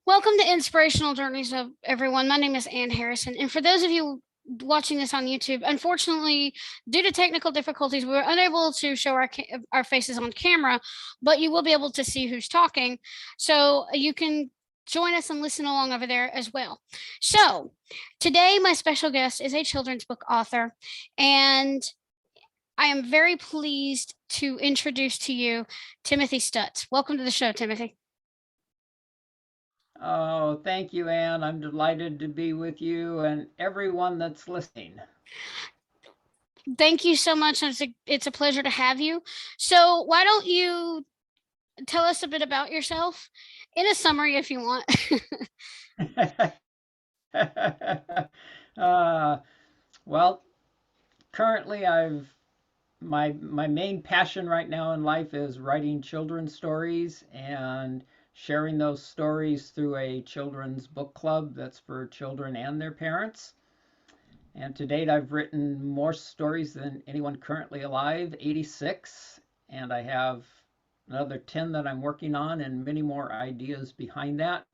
Welcome to Inspirational Journeys of everyone. My name is Ann Harrison. And for those of you watching this on YouTube, unfortunately, due to technical difficulties, we were unable to show our faces on camera, but you will be able to see who's talking. So you can join us and listen along over there as well. So today, my special guest is a children's book author, and I am very pleased to introduce to you Timothy Stuetz. Welcome to the show, Timothy. Oh, thank you, Anne. I'm delighted to be with you and everyone that's listening. Thank you so much. It's a pleasure to have you. So why don't you tell us a bit about yourself in a summary if you want? Well, currently my main passion right now in life is writing children's stories and sharing those stories through a children's book club that's for children and their parents. And to date, I've written more stories than anyone currently alive, 86, and I have another 10 that I'm working on and many more ideas behind that.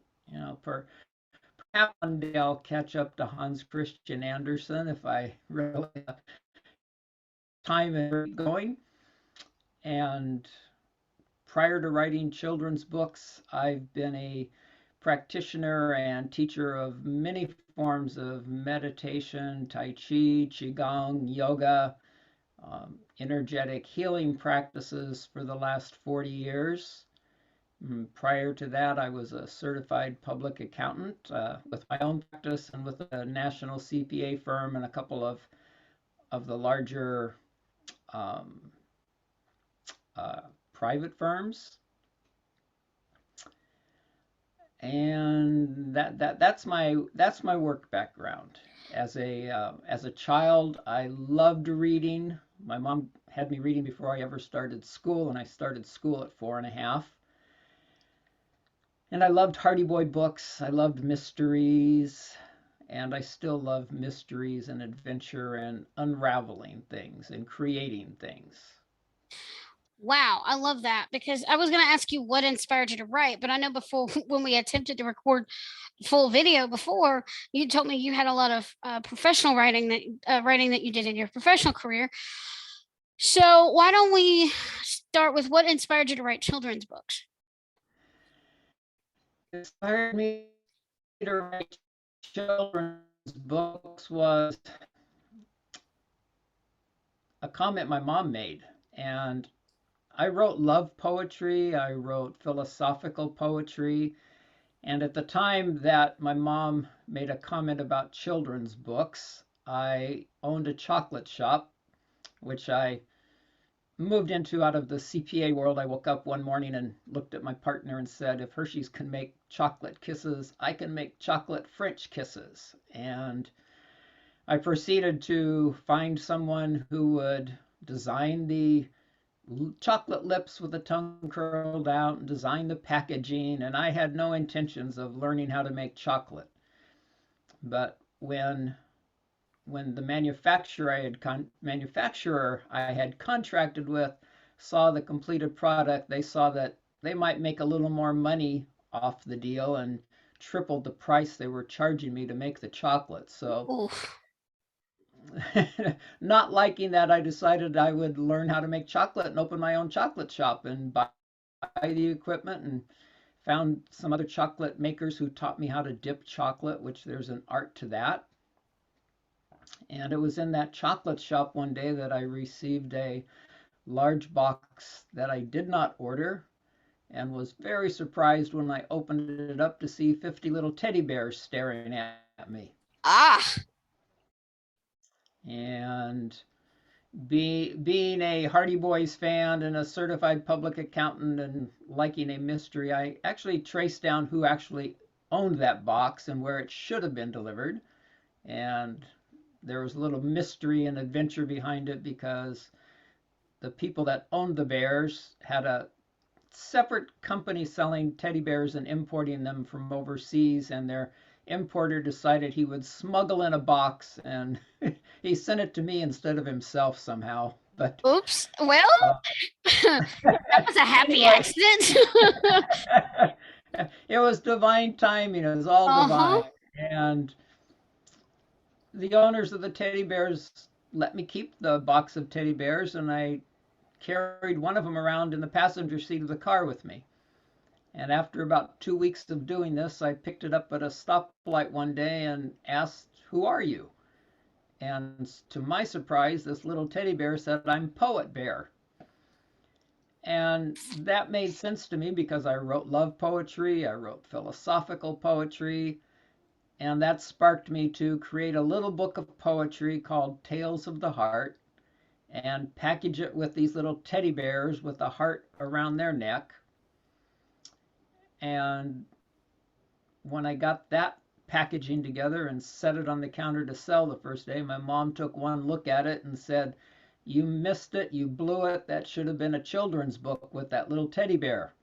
Perhaps one day I'll catch up to Hans Christian Andersen if I really have time and going. And prior to writing children's books, I've been a practitioner and teacher of many forms of meditation, Tai Chi, Qigong, yoga, energetic healing practices for the last 40 years. Prior to that, I was a certified public accountant with my own practice and with a national CPA firm and a couple of the larger um, private firms. And that's my work background. As a child, I loved reading. My mom had me reading before I ever started school, and I started school at 4 and a half. And I loved Hardy Boy books. I loved mysteries, and I still love mysteries and adventure and unraveling things and creating things. Wow, I love that, because I was going to ask you what inspired you to write, but I know before when we attempted to record full video before, you told me you had a lot of professional writing that you did in your professional career. So why don't we start with what inspired you to write children's books? Inspired me to write children's books was a comment my mom made. And I wrote love poetry, I wrote philosophical poetry. And at the time that my mom made a comment about children's books, I owned a chocolate shop, which I moved into out of the CPA world. I woke up one morning and looked at my partner and said, if Hershey's can make chocolate kisses, I can make chocolate French kisses. And I proceeded to find someone who would design the chocolate lips with the tongue curled out and design the packaging. And I had no intentions of learning how to make chocolate. But when the manufacturer I had contracted with saw the completed product, they saw that they might make a little more money off the deal and tripled the price they were charging me to make the chocolate. So Oof. not liking that, I decided I would learn how to make chocolate and open my own chocolate shop and buy the equipment, and found some other chocolate makers who taught me how to dip chocolate, which there's an art to that. And it was in that chocolate shop one day that I received a large box that I did not order, and was very surprised when I opened it up to see 50 little teddy bears staring at me. Ah. And being a Hardy Boys fan and a certified public accountant and liking a mystery, I actually traced down who actually owned that box and where it should have been delivered. And there was a little mystery and adventure behind it, because the people that owned the bears had a separate company selling teddy bears and importing them from overseas, and their importer decided he would smuggle in a box, and he sent it to me instead of himself somehow. But Oops. Well, that was a happy anyway, accident. It was divine timing. It was all Uh-huh. divine. And the owners of the teddy bears let me keep the box of teddy bears, and I carried one of them around in the passenger seat of the car with me. And after about 2 weeks of doing this, I picked it up at a stoplight one day and asked, "Who are you?" And to my surprise, this little teddy bear said, "I'm Poet Bear." And that made sense to me because I wrote love poetry, I wrote philosophical poetry, and that sparked me to create a little book of poetry called Tales of the Heart and package it with these little teddy bears with a heart around their neck. And when I got that packaging together and set it on the counter to sell the first day, my mom took one look at it and said, "You missed it, you blew it. That should have been a children's book with that little teddy bear."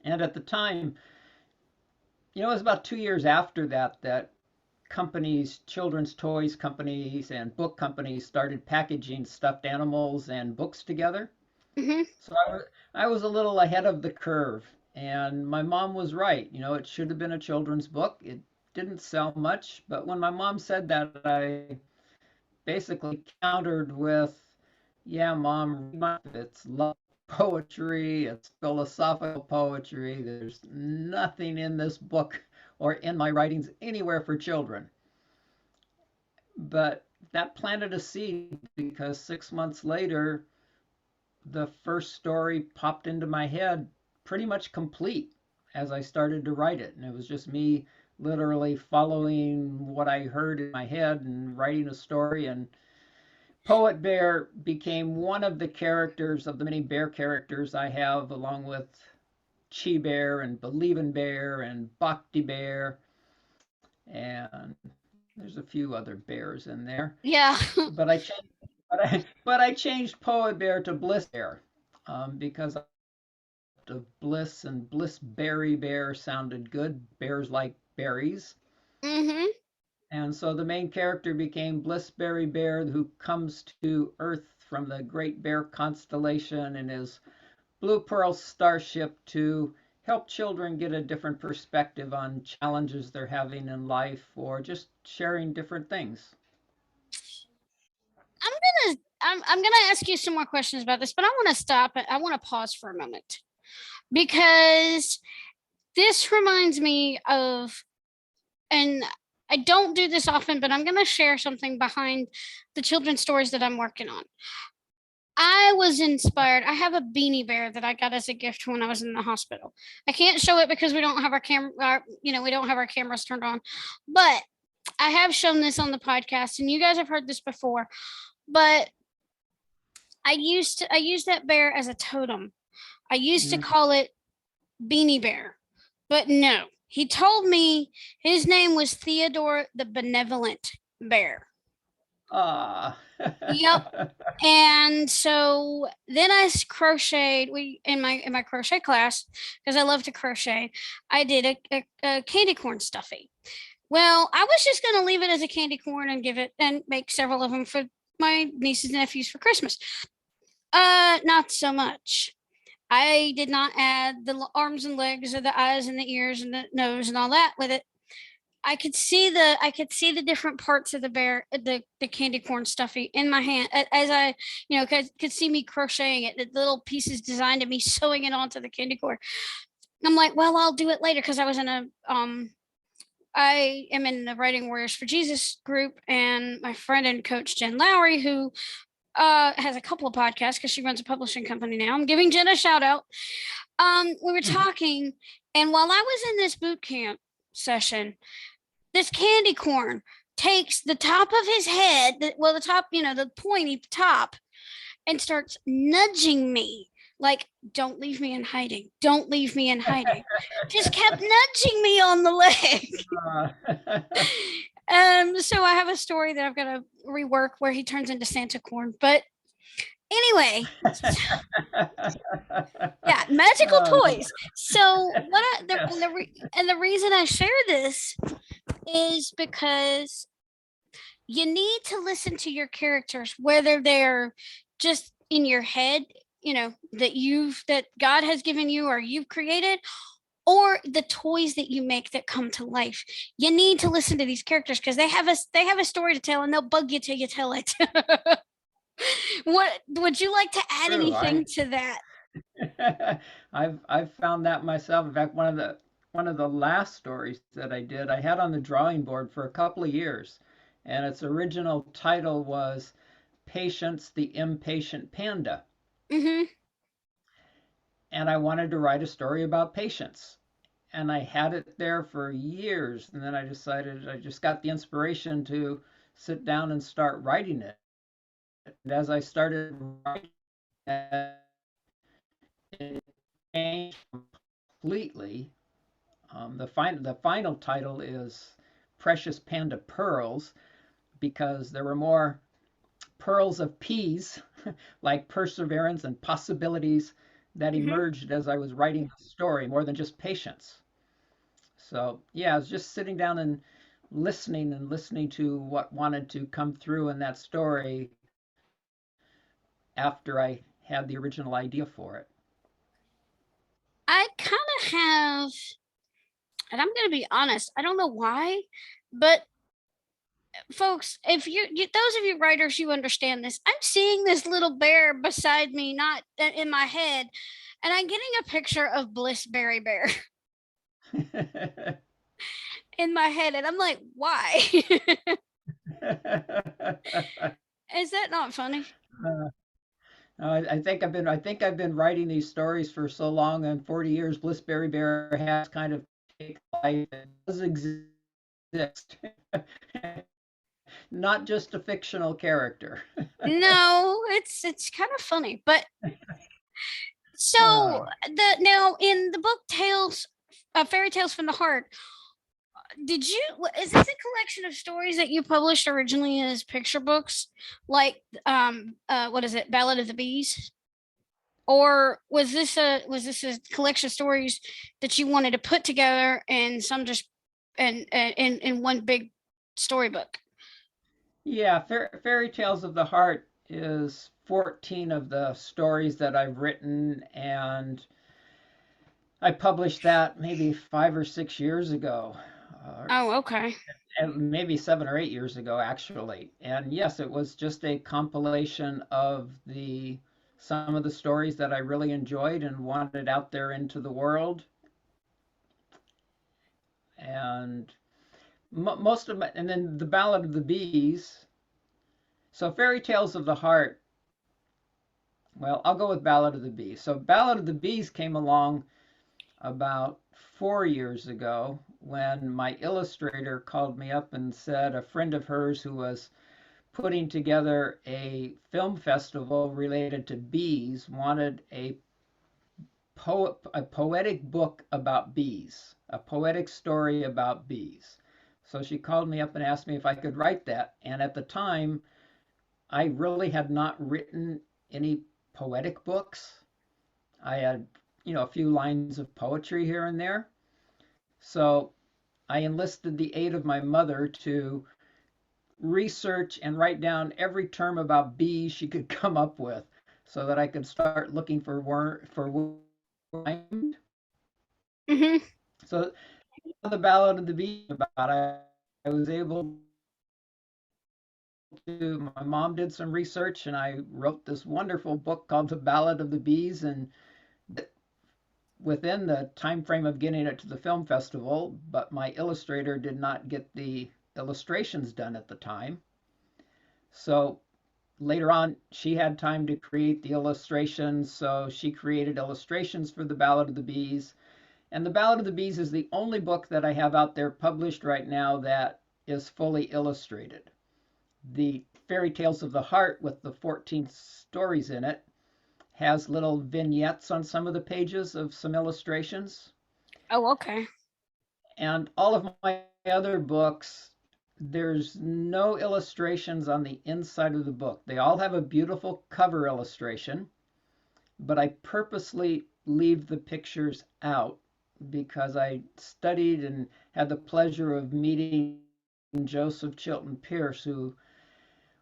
And at the time, it was about 2 years after that companies, children's toys companies and book companies started packaging stuffed animals and books together. Hmm. So I was a little ahead of the curve, and my mom was right. It should have been a children's book. It didn't sell much, but when my mom said that, I basically countered with, "Yeah, Mom, it's love poetry, it's philosophical poetry. There's nothing in this book or in my writings anywhere for children." But that planted a seed because 6 months later, the first story popped into my head pretty much complete as I started to write it. And it was just me literally following what I heard in my head and writing a story. And Poet Bear became one of the characters of the many bear characters I have, along with Chi Bear and Believin' Bear and Bhakti Bear. And there's a few other bears in there. Yeah. But I changed Poet Bear to Bliss Bear because of Bliss, and Bliss Berry Bear sounded good. Bears like berries. Hmm. And so the main character became Bliss Berry Bear, who comes to Earth from the Great Bear constellation in his Blue Pearl starship to help children get a different perspective on challenges they're having in life or just sharing different things. I'm gonna ask you some more questions about this, but I want to stop. I want to pause for a moment because this reminds me of, and I don't do this often, but I'm going to share something behind the children's stories that I'm working on. I was inspired. I have a beanie bear that I got as a gift when I was in the hospital. I can't show it because we don't have our camera, we don't have our cameras turned on. But I have shown this on the podcast, and you guys have heard this before. But I used that bear as a totem. I used to Mm. call it Beanie Bear, but no. He told me his name was Theodore the Benevolent Bear. Ah. Yep. And so then I crocheted. We in my crochet class, because I love to crochet. I did a candy corn stuffy. Well, I was just going to leave it as a candy corn and give it and make several of them for my nieces and nephews for Christmas. Not so much. I did not add the arms and legs or the eyes and the ears and the nose and all that with it. I could see the different parts of the bear, the candy corn stuffy in my hand as I, could see me crocheting it, the little pieces designed to me sewing it onto the candy corn. I'm like, well, I'll do it later because I am in the Writing Warriors for Jesus group, and my friend and coach Jen Lowry, who has a couple of podcasts because she runs a publishing company now. I'm giving Jen a shout out. We were talking, and while I was in this boot camp session, this candy corn takes the top of his head, the top, the pointy top, and starts nudging me. Like, don't leave me in hiding. Don't leave me in hiding. Just kept nudging me on the leg. So I have a story that I've got to rework where he turns into Santa Corn. But anyway, yeah, magical toys. So the reason I share this is because you need to listen to your characters, whether they're just in your head, that God has given you or you've created, or the toys that you make that come to life. You need to listen to these characters because they have a story to tell and they'll bug you till you tell it. What would you like to add True. anything to that? I've found that myself. In fact, one of the last stories that I did, I had on the drawing board for a couple of years, and its original title was Patience the Impatient Panda. Mm-hmm. And I wanted to write a story about patience. And I had it there for years, and then I decided I just got the inspiration to sit down and start writing it. And as I started writing it, it changed completely. The final title is Precious Panda Pearls because there were more pearls of peas, like perseverance and possibilities that Mm-hmm. emerged as I was writing the story, more than just patience. So, yeah, I was just sitting down and listening to what wanted to come through in that story after I had the original idea for it. I kind of have, and I'm going to be honest, I don't know why, but folks, if those of you writers, you understand this. I'm seeing this little bear beside me, not in my head, and I'm getting a picture of Bliss Berry Bear in my head, and I'm like, why? Is that not funny? I think I've been writing these stories for so long, and 40 years, Bliss Berry Bear has kind of taken life. It does exist, not just a fictional character. No, it's kind of funny, but Uh, so the now in the book Tales, Fairy Tales from the Heart, is this a collection of stories that you published originally as picture books, like what is it, Ballad of the Bees? Or was this a collection of stories that you wanted to put together and some just in one big storybook? yeah, Fairy Tales of the Heart is 14 of the stories that I've written, and I published that maybe 5 or 6 years ago, Oh, okay. and maybe 7 or 8 years ago, actually. And yes, it was just a compilation of the some of the stories that I really enjoyed and wanted out there into the world. And most of my, and then the Ballad of the Bees. So Fairy Tales of the Heart. Well, I'll go with Ballad of the Bees. So Ballad of the Bees came along about 4 years ago when my illustrator called me up and said a friend of hers who was putting together a film festival related to bees wanted a poetic book about bees, a poetic story about bees. So she called me up and asked me if I could write that. And at the time, I really had not written any poetic books. I had, a few lines of poetry here and there. So I enlisted the aid of my mother to research and write down every term about bees she could come up with so that I could start looking for words. Mm-hmm. So the Ballad of the Bee about I was able to my mom did some research and I wrote this wonderful book called The Ballad of the Bees, and within the time frame of getting it to the film festival, but my illustrator did not get the illustrations done at the time. So later on, she had time to create the illustrations, so she created illustrations for The Ballad of the Bees. And The Ballad of the Bees is the only book that I have out there published right now that is fully illustrated. The Fairy Tales of the Heart, with the 14 stories in it, has little vignettes on some of the pages of some illustrations. Oh, okay. And all of my other books, there's no illustrations on the inside of the book. They all have a beautiful cover illustration, but I purposely leave the pictures out because I studied and had the pleasure of meeting Joseph Chilton Pearce, who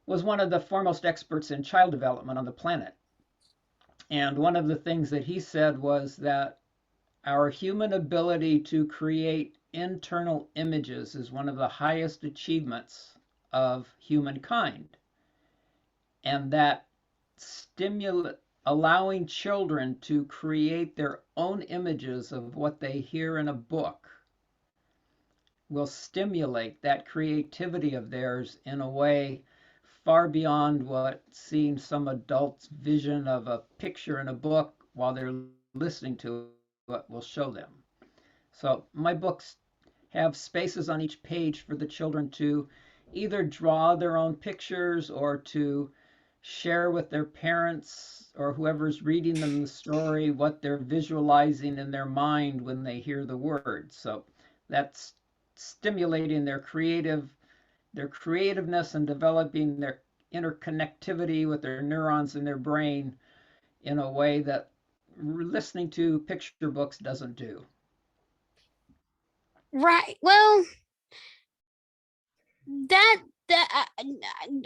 was one of the foremost experts in child development on the planet. And one of the things that he said was that our human ability to create internal images is one of the highest achievements of humankind. And that allowing children to create their own images of what they hear in a book will stimulate that creativity of theirs in a way far beyond what seeing some adult's vision of a picture in a book while they're listening to it will show them. So my books have spaces on each page for the children to either draw their own pictures or to share with their parents or whoever's reading them the story what they're visualizing in their mind when they hear the words. So that's stimulating their creativeness and developing their interconnectivity with their neurons in their brain in a way that listening to picture books doesn't do. Right. Well, that that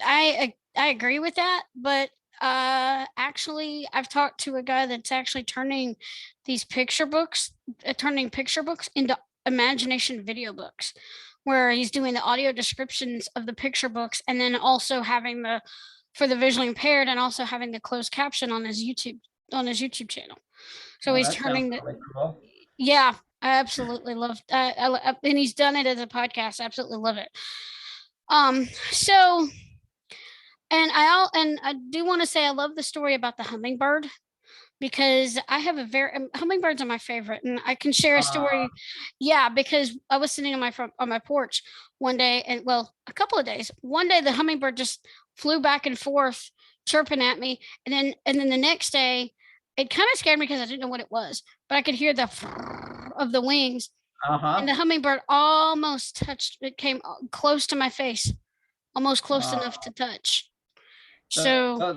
I agree with that, but actually I've talked to a guy that's actually turning picture books into imagination video books, where he's doing the audio descriptions of the picture books and then also having the for the visually impaired and also having the closed caption on his YouTube channel. So Oh, he's that sounds turning the really cool. yeah, I absolutely love and he's done it as a podcast. I absolutely love it. So and I do want to say I love the story about the hummingbird because I have a very hummingbirds are my favorite, and I can share a Uh, story. Yeah, because I was sitting on my porch one day, and well, a couple of days. One day, the hummingbird just flew back and forth, chirping at me, and then the next day, it kind of scared me because I didn't know what it was, but I could hear the of the wings, and uh-huh. the hummingbird almost touched. It came close to my face, almost close Uh, enough to touch. th So th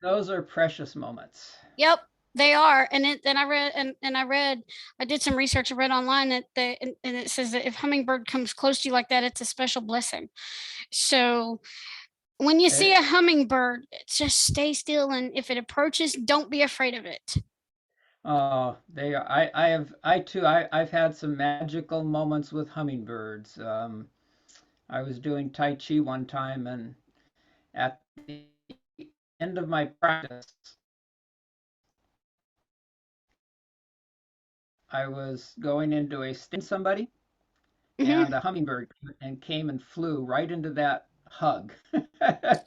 those are precious moments. yep, they are. And it and I read and I read I did some research. I read online that and it says that if hummingbird comes close to you like that, it's a special blessing. So when you see It, a hummingbird, just stay still, and if it approaches, don't be afraid of it. oh, they are. I've had some magical moments with hummingbirds. I was doing Tai Chi one time, and at the end of my practice, I was going into a somebody, Hmm. and a hummingbird came and flew right into that hug, and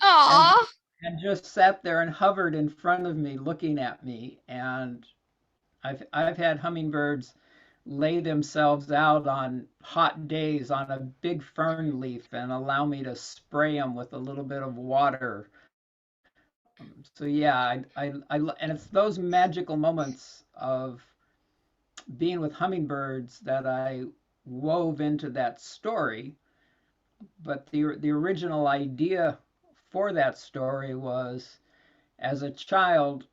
Aw. and just sat there and hovered in front of me, looking at me. And I've had hummingbirds lay themselves out on hot days on a big fern leaf and allow me to spray them with a little bit of water. So yeah, and it's those magical moments of being with hummingbirds that I wove into that story. But the original idea for that story was, as a child,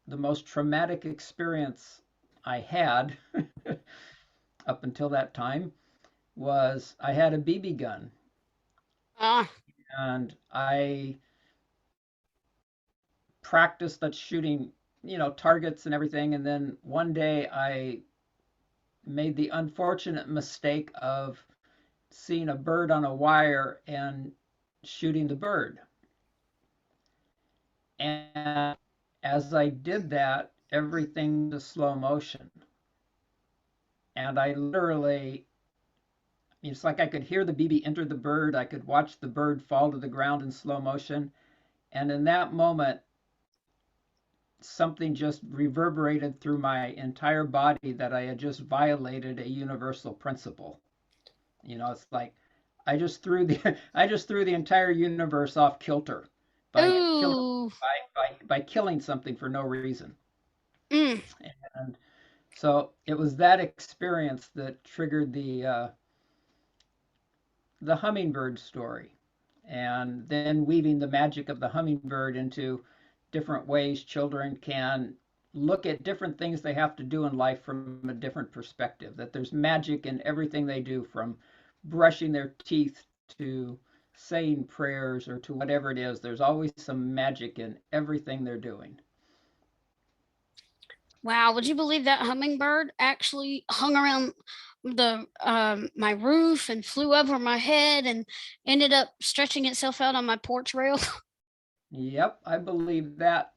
the most traumatic experience I had up until that time was I had a BB gun, Ah. and I practiced at shooting, targets and everything. And then one day I made the unfortunate mistake of seeing a bird on a wire and shooting the bird. And as I did that, everything was slow motion. And I literally, it's like I could hear the BB enter the bird. I could watch the bird fall to the ground in slow motion. And in that moment, something just reverberated through my entire body that I had just violated a universal principle. It's like I just threw the entire universe off kilter by killing Ooh. by killing something for no reason. Mm. And so it was that experience that triggered the hummingbird story, and then weaving the magic of the hummingbird into different ways children can look at different things they have to do in life from a different perspective. That there's magic in everything they do, from brushing their teeth to saying prayers or to whatever it is. There's always some magic in everything they're doing. Wow, would you believe that hummingbird actually hung around the my roof and flew over my head and ended up stretching itself out on my porch rail? Yep, I believe that.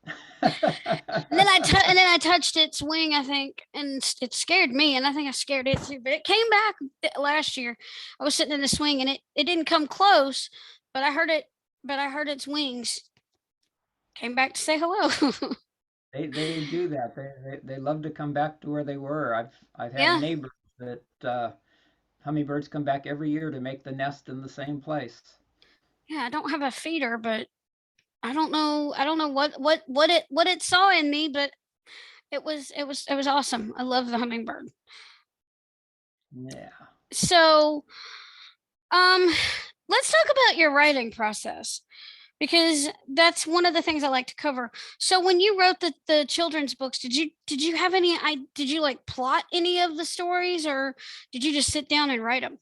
And then and then I touched its wing, I think, and it scared me, and I think I scared it too. But it came back last year. I was sitting in the swing, and it didn't come close, but I heard it. But I heard its wings came back to say hello. They do that. They love to come back to where they were. I've had Yeah, neighbors that hummingbirds come back every year to make the nest in the same place. yeah. I don't have a feeder, but I don't know. I don't know what it saw in me, but it was awesome. I love the hummingbird. Yeah. So, um, let's talk about your writing process because that's one of the things I like to cover. So, when you wrote the children's books, did you have any? Did you like plot any of the stories, or did you just sit down and write them?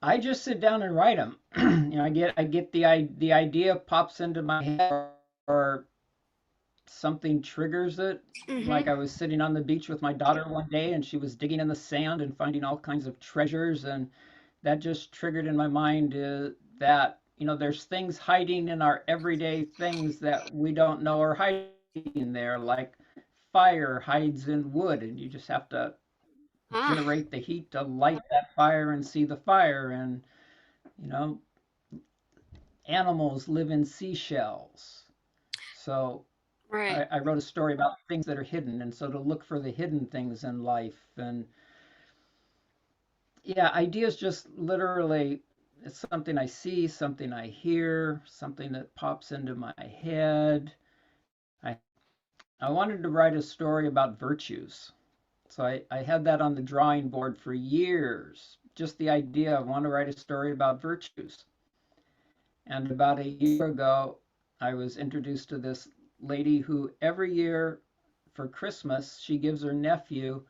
I just sit down and write them. I get the idea pops into my head, or something triggers it. Like Mm-hmm. I was sitting on the beach with my daughter one day and she was digging in the sand and finding all kinds of treasures, and that just triggered in my mind that there's things hiding in our everyday things that we don't know are hiding there, like fire hides in wood and you just have to Ah, generate the heat to light that fire and see the fire. And you know animals live in seashells. So right. I wrote a story about things that are hidden, and so to look for the hidden things in life. And yeah, ideas just literally, it's something I see, something I hear, something that pops into my head. I, I wanted to write a story about virtues. So I had that on the drawing board for years. Just the idea, I want to write a story about virtues. And about a year ago, I was introduced to this lady who every year for Christmas, she gives her nephew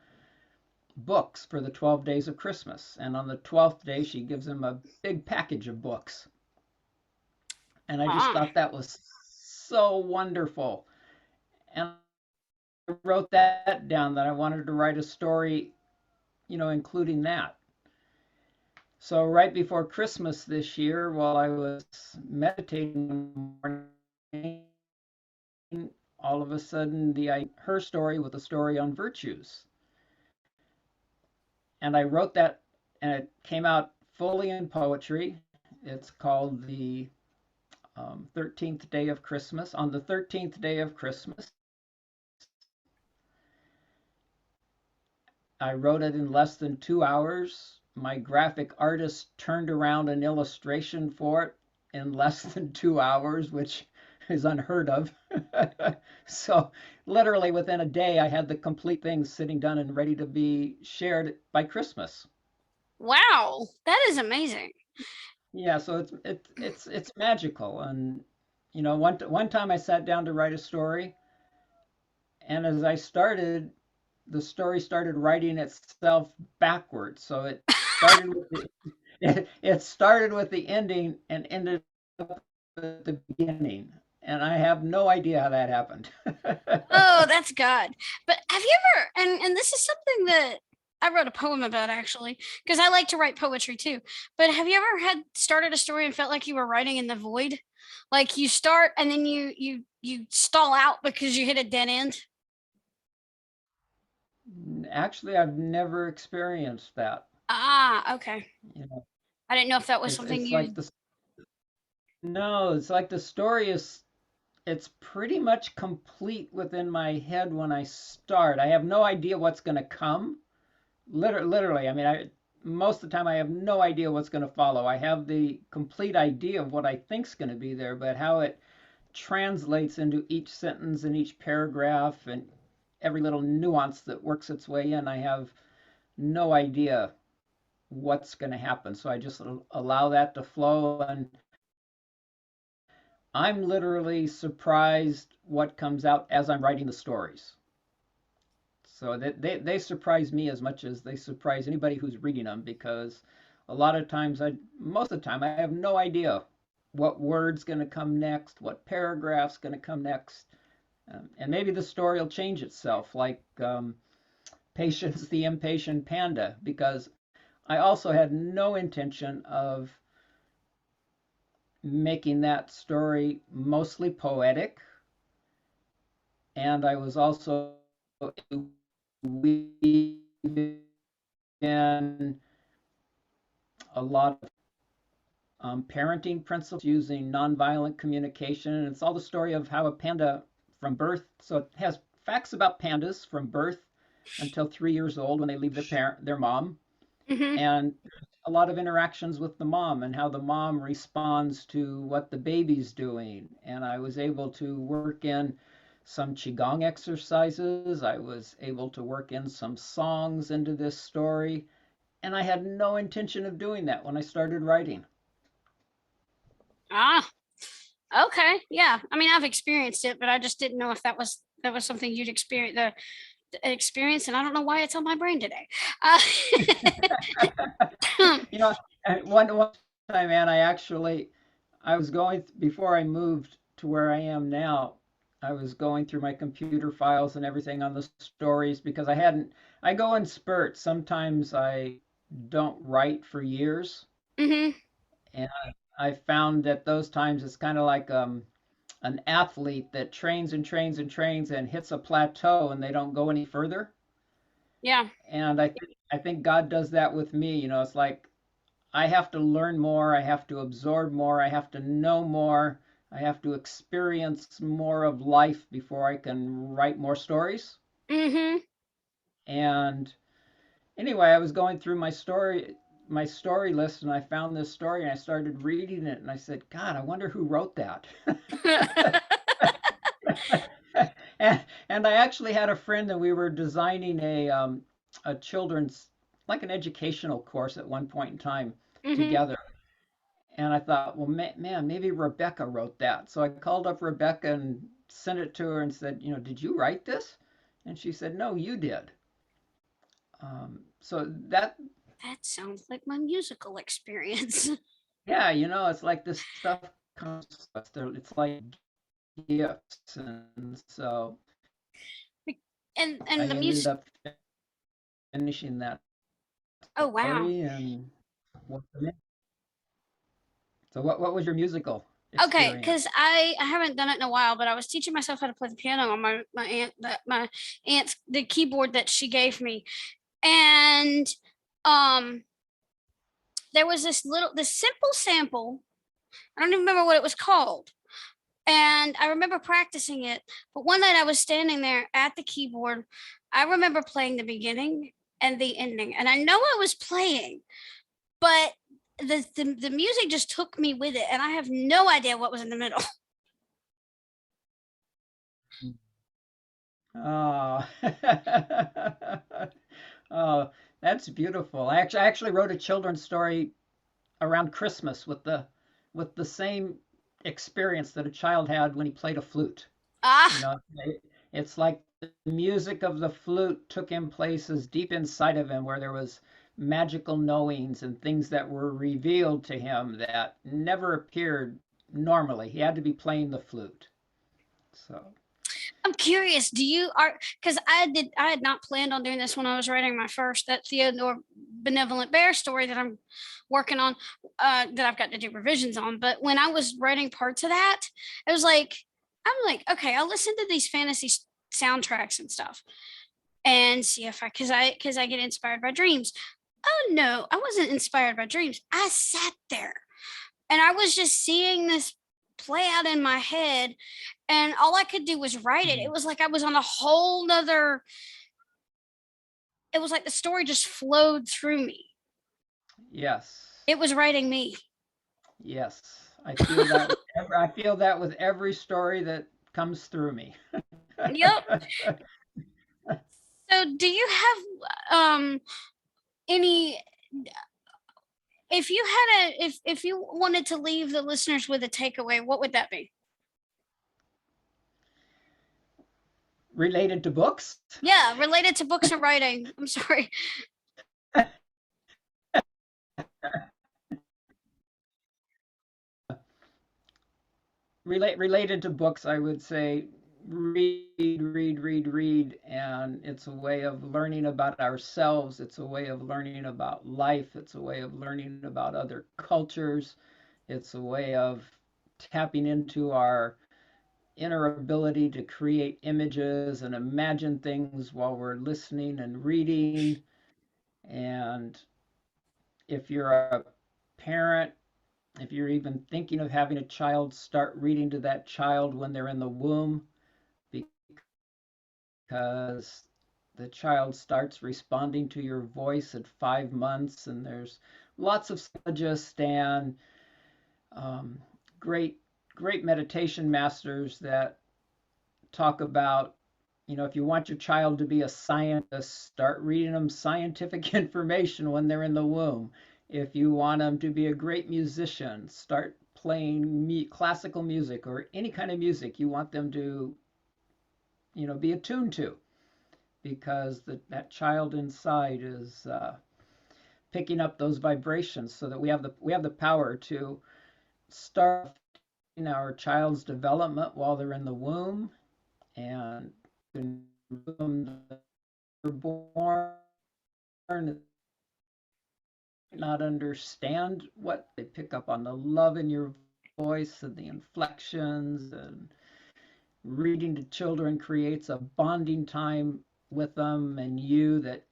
books for the 12 days of Christmas. And on the 12th day, she gives him a big package of books. And I just Ah, thought that was so wonderful. And I wrote that down, that I wanted to write a story, including that. So right before Christmas this year, while I was meditating one morning, all of a sudden her story with a story on virtues. And I wrote that, and it came out fully in poetry. It's called the 13th Day of Christmas. On the 13th day of Christmas, I wrote it in less than 2 hours. My graphic artist turned around an illustration for it in less than 2 hours, which is unheard of. So, literally within a day, I had the complete thing sitting done and ready to be shared by Christmas. wow, that is amazing. Yeah, so it's magical. And one time I sat down to write a story, and as I started, the story started writing itself backwards. So it started with the ending and ended up at the beginning, and I have no idea how that happened. Oh, that's God. But have you ever and this is something that I wrote a poem about actually, because I like to write poetry too. But have you ever had started a story and felt like you were writing in the void? Like you start and then you stall out because you hit a dead end? Actually, I've never experienced that. Ah, okay. You know, I didn't know if that was it's something it's like you the no, it's like the story is it's pretty much complete within my head when I start. I have no idea what's going to come. Literally, I mean, most of the time I have no idea what's going to follow. I have the complete idea of what I think's going to be there, but how it translates into each sentence and each paragraph and every little nuance that works its way in, I have no idea what's going to happen. So I just allow that to flow, and I'm literally surprised what comes out as I'm writing the stories. So they surprise me as much as they surprise anybody who's reading them, because a lot of times, most of the time, I have no idea what word's going to come next, what paragraph's going to come next. And maybe the story will change itself, like Patience the Impatient Panda, because I also had no intention of making that story mostly poetic. And I was also weaving in a lot of parenting principles using nonviolent communication. And it's all the story of how a panda from birth, so it has facts about pandas from birth until 3 years old when they leave their mom, Hmm. and a lot of interactions with the mom and how the mom responds to what the baby's doing. And I was able to work in some Qigong exercises. I was able to work in some songs into this story. And I had no intention of doing that when I started writing. Ah, okay. Yeah. I mean, I've experienced it, but I just didn't know if that was something you'd experience, and I don't know why it's on my brain today. Uh, You know, one time, man, I was going before I moved to where I am now. I was going through my computer files and everything on the stories because I go in spurts. Sometimes I don't write for years, hmm. and I found that those times it's kind of like an athlete that trains and trains and trains and hits a plateau and they don't go any further. Yeah. And I think God does that with me. It's like I have to learn more, I have to absorb more, I have to know more, I have to experience more of life before I can write more stories. Hmm. And anyway, I was going through my story list and I found this story and I started reading it and I said, God, I wonder who wrote that. And I actually had a friend that we were designing a children's, like an educational course at one point in time Hmm. together. And I thought, well, man, maybe Rebecca wrote that. So I called up Rebecca and sent it to her and said, did you write this? And she said, no, you did. So That sounds like my musical experience. yeah, it's like this stuff comes, it's like gifts. And so I And the ended music. up finishing that Oh wow. story. And what, so what was your musical Okay, because experience? I haven't done it in a while, but I was teaching myself how to play the piano on my aunt's the keyboard that she gave me, and um there was this simple sample. I don't even remember what it was called, and I remember practicing it. But one night I was standing there at the keyboard. I remember playing the beginning and the ending, and I know I was playing, but the music just took me with it, and I have no idea what was in the middle. Oh, oh, that's beautiful. I actually wrote a children's story around Christmas with the same experience that a child had when he played a flute. Ah. You know, it's like the music of the flute took him places deep inside of him where there was magical knowings and things that were revealed to him that never appeared normally. He had to be playing the flute. So, I'm curious. Do you are because I had not planned on doing this when I was writing my first that Theodore benevolent bear story that I'm working on, that I've got to do revisions on. But when I was writing parts of that, it was like I'm like, okay, I'll listen to these fantasy soundtracks and stuff and see if I because I get inspired by dreams. Oh no, I wasn't inspired by dreams. I sat there and I was just seeing this play out in my head, and all I could do was write it. It mm, was like I was on a whole nother, it was like the story just flowed through me. yes. It was writing me. Yes, I feel that with every story that comes through me. Yep. So do you have any, if you had a if you wanted to leave the listeners with a takeaway, what would that be? Related to books? Yeah, related to books and writing. I'm sorry. Related to books, I would say read, and it's a way of learning about ourselves. It's a way of learning about life. It's a way of learning about other cultures. It's a way of tapping into our inner ability to create images and imagine things while we're listening and reading. And if you're a parent, if you're even thinking of having a child, start reading to that child when they're in the womb, because the child starts responding to your voice at 5 months. And there's lots of psychologists and um, great, great meditation masters that talk about, if you want your child to be a scientist, start reading them scientific information when they're in the womb. If you want them to be a great musician, start playing classical music or any kind of music you want them to, be attuned to, because that child inside is picking up those vibrations, so that we have the power to start our child's development while they're in the womb, and when they're born, not understand what they pick up on the love in your voice and the inflections, and reading to children creates a bonding time with them and you that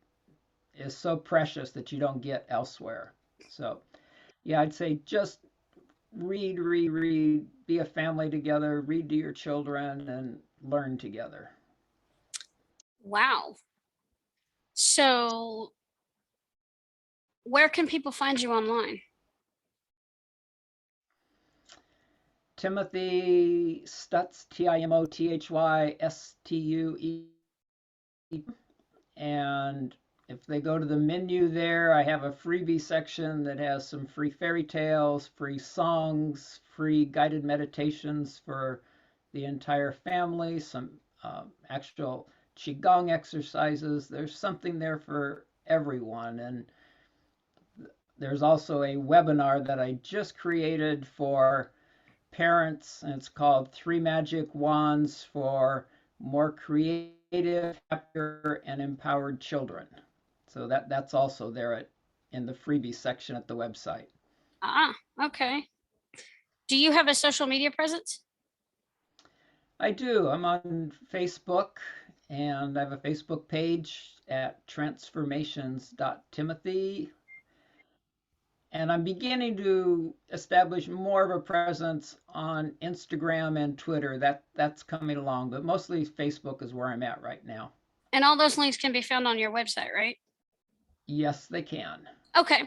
is so precious that you don't get elsewhere. So, yeah, I'd say just read, be a family together, read to your children, and learn together. Wow. So, where can people find you online? Timothy Stuetz, TimothyStue. And if they go to the menu there, I have a freebie section that has some free fairy tales, free songs, free guided meditations for the entire family, some actual Qigong exercises. There's something there for everyone. And there's also a webinar that I just created for parents, and it's called Three Magic Wands for More Creative, Happier, and Empowered Children. So that's also there in the freebie section at the website. Ah, okay. Do you have a social media presence? I do. I'm on Facebook, and I have a Facebook page at transformations.timothy. And I'm beginning to establish more of a presence on Instagram and Twitter. That's coming along, but mostly Facebook is where I'm at right now. And all those links can be found on your website, right? Yes, they can. Okay.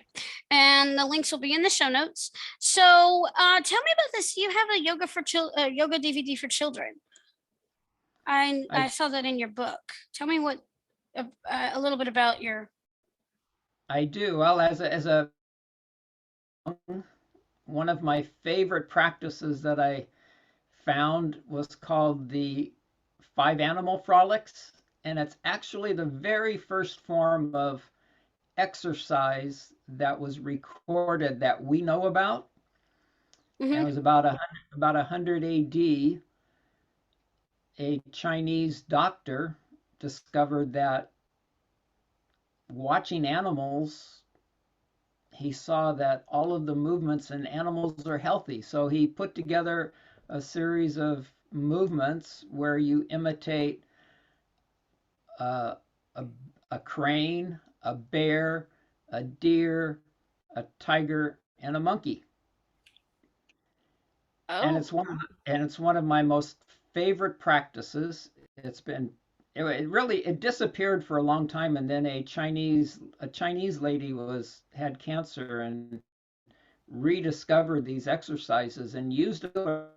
And the links will be in the show notes. So, tell me about this. You have a yoga DVD for children. I I saw that in your book. Tell me a little bit about your. I do. Well, as a one of my favorite practices that I found was called the Five Animal Frolics, and it's actually the very first form of exercise that was recorded that we know about. And it Mhm. was about 100 AD. A Chinese doctor discovered that watching animals, he saw that all of the movements in animals are healthy. So he put together a series of movements where you imitate uh, a, a crane, a bear, a deer, a tiger, and a monkey. And Oh, it's one of my most favorite practices. It disappeared for a long time, and then a Chinese lady had cancer and rediscovered these exercises and used it, and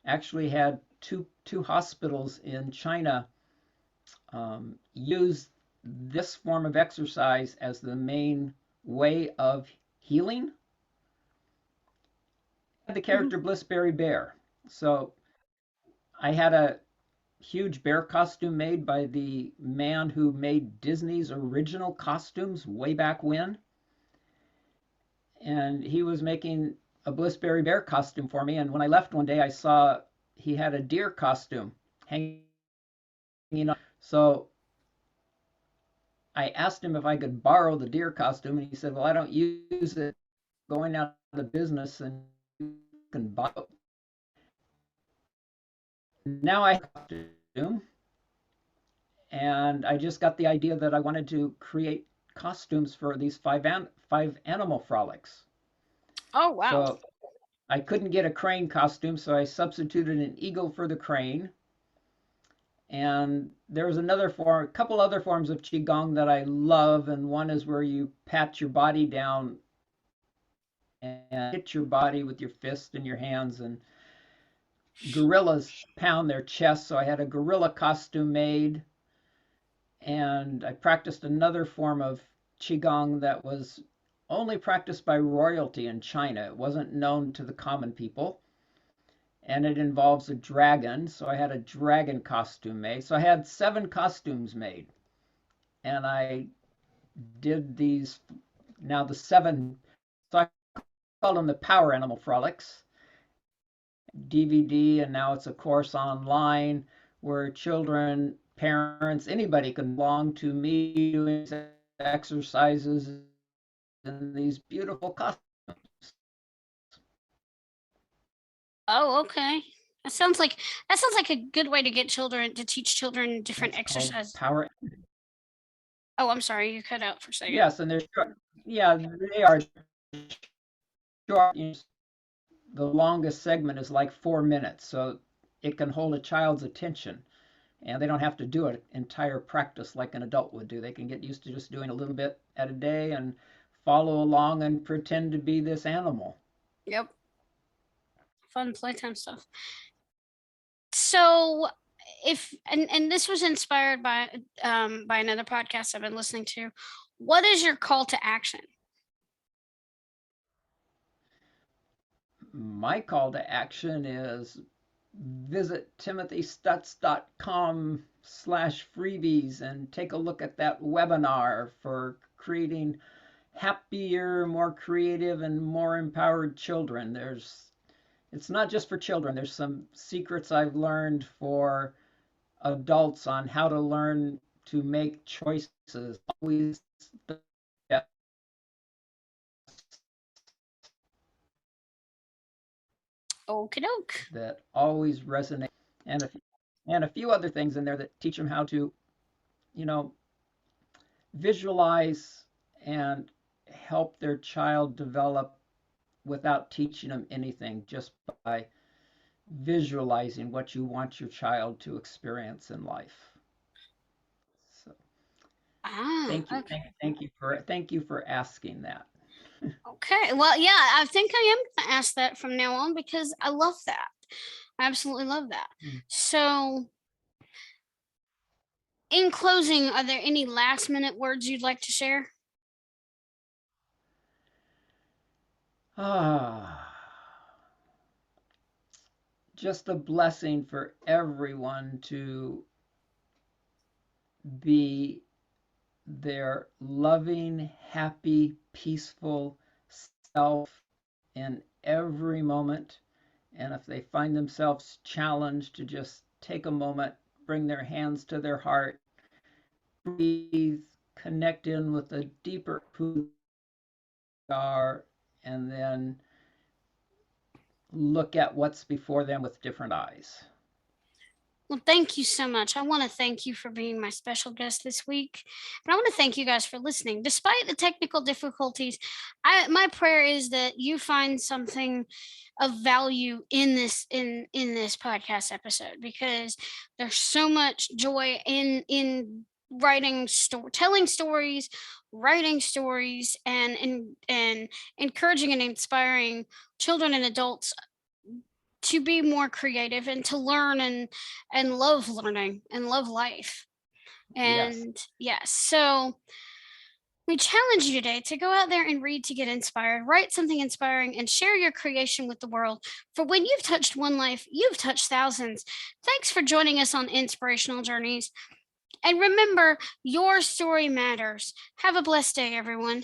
actually had two hospitals in China use this form of exercise as the main way of healing. The mhm. character Bliss Berry Bear. So I had a huge bear costume made by the man who made Disney's original costumes way back when. And he was making a Bliss Berry Bear costume for me. And when I left one day, I saw he had a deer costume hanging on. So I asked him if I could borrow the deer costume, and he said, "Well, I don't use it going out of business, and you can buy it." Now I have a costume, and I just got the idea that I wanted to create costumes for these five animal frolics. Oh, wow. So I couldn't get a crane costume, so I substituted an eagle for the crane. And there's a couple other forms of qigong that I love, and one is where you pat your body down and hit your body with your fist and your hands, and gorillas pound their chests. So I had a gorilla costume made, and I practiced another form of qigong that was only practiced by royalty in China. It wasn't known to the common people, and it involves a dragon. So I had a dragon costume made. So I had 7 costumes made, and I did these now the 7. So I called them the Power Animal Frolics DVD, and now it's a course online where children, parents, anybody can belong to me doing exercises in these beautiful costumes. Oh, okay. That sounds like a good way to get children to teach children different It's called exercises. Power. Oh, I'm sorry, you cut out for a second. Yes, and they're short. Yeah, they are short. The longest segment is like 4 minutes, so it can hold a child's attention, and they don't have to do an entire practice like an adult would do. They can get used to just doing a little bit at a day and follow along and pretend to be this animal. Yep. Fun playtime stuff. So if and this was inspired by another podcast I've been listening to. What is your call to action? My call to action is visit timothystuetz.com/freebies and take a look at that webinar for creating happier, more creative, and more empowered children. It's not just for children. There's some secrets I've learned for adults on how to learn to make choices. Always the Okie doke. that always resonate, and a few other things in there that teach them how to, you know, visualize and help their child develop without teaching them anything, just by visualizing what you want your child to experience in life. So Ah, thank you, okay. thank you for asking that. Okay. Well, yeah, I think I am gonna ask that from now on because I love that. I absolutely love that. So, in closing, are there any last minute words you'd like to share? Ah, just a blessing for everyone to be their loving, happy, peaceful self in every moment. And if they find themselves challenged, to just take a moment, bring their hands to their heart, breathe, connect in with a deeper who they are, and then look at what's before them with different eyes. Well, thank you so much. I want to thank you for being my special guest this week. And I want to thank you guys for listening. Despite the technical difficulties, my prayer is that you find something of value in this podcast episode, because there's so much joy in telling stories, writing stories, and encouraging and inspiring children and adults to be more creative and to learn and love learning and love life. Yes. And yes, so we challenge you today to go out there and read to get inspired, write something inspiring, and share your creation with the world. For when you've touched one life, you've touched thousands. Thanks for joining us on Inspirational Journeys. And remember, your story matters. Have a blessed day, everyone.